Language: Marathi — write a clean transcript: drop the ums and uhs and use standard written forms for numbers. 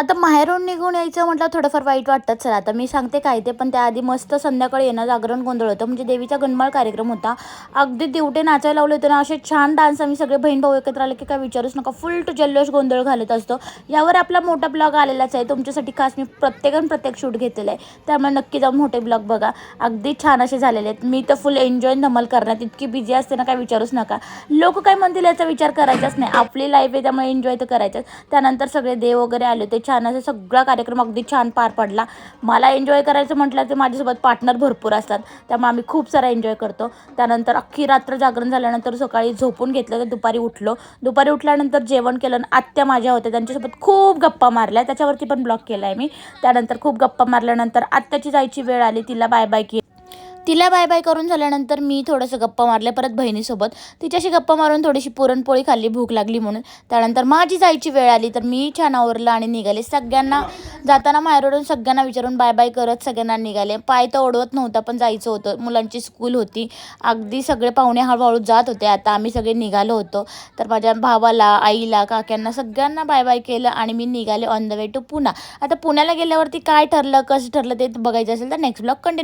आता माहेरून निघून यायचं म्हटलं थोडंफार वाईट वाटतं. चला आता मी सांगते काय ते, पण त्याआधी मस्त संध्याकाळी येणं जागरण गोंधळ होतं. म्हणजे देवीचा गणमाळ कार्यक्रम होता. अगदी दिवटे नाचायला लावले होते ना, असे छान डान्स आम्ही सगळे बहीण भाऊ एकत्र आले की काय विचारूच नका. फुल टू जल्लोष गोंधळ घालत असतो. यावर आपला मोठा ब्लॉग आलेलाच आहे. तुमच्यासाठी खास मी प्रत्येक शूट घेतलेलं आहे. त्यामुळे नक्की जाऊन मोठे ब्लॉग बघा. अगदी छान असे झालेले आहेत. मी तर फुल एन्जॉय धमाल करण्यात इतकी बिझी असते ना, काय विचारूच नका. लोक काय म्हणतील याचा विचार करायचाच नाही. आपली लाईफ आहे त्यामुळे एन्जॉय तर करायचंच. त्यानंतर सगळे देव वगैरे आले होते. छान असा सगळा कार्यक्रम अगदी छान पार पडला. मला एन्जॉय करायचं म्हटलं तर माझ्यासोबत पार्टनर भरपूर असतात. त्यामुळे आम्ही खूप सारा एन्जॉय करतो. त्यानंतर अख्खी रात्र जागरण झाल्यानंतर सकाळी झोपून घेतलं तर दुपारी उठलो. दुपारी उठल्यानंतर जेवण केलं आणि आत्या माझ्या होत्या. त्यांच्यासोबत खूप गप्पा मारल्या. त्याच्यावरती पण ब्लॉग केला आहे मी. त्यानंतर खूप गप्पा मारल्यानंतर आत्याची जायची वेळ आली. तिला बाय बाय केली. तिला बाय बाय करून झाल्यानंतर मी थोडंसं गप्पा मारल्या परत बहिणीसोबत. तिच्याशी गप्पा मारून थोडीशी पुरणपोळी खाल्ली भूक लागली म्हणून. त्यानंतर माझी जायची वेळ आली तर मी छान आवरलं आणि निघाले. सगळ्यांना जाताना माहेरवरून सगळ्यांना विचारून बाय बाय करत सगळ्यांना निघाले. पाय तर ओढवत नव्हता पण जायचं होतं. मुलांची स्कूल होती. अगदी सगळे पाहुणे हळूहळू जात होते. आता आम्ही सगळे निघालो होतो. तर माझ्या भावाला, आईला, काक्यांना सगळ्यांना बाय बाय केलं आणि मी निघाले on the way to Poona. आता पुण्याला गेल्यावरती काय ठरलं, कसं ठरलं ते बघायचं असेल तर नेक्स्ट ब्लॉग कंटिन्यू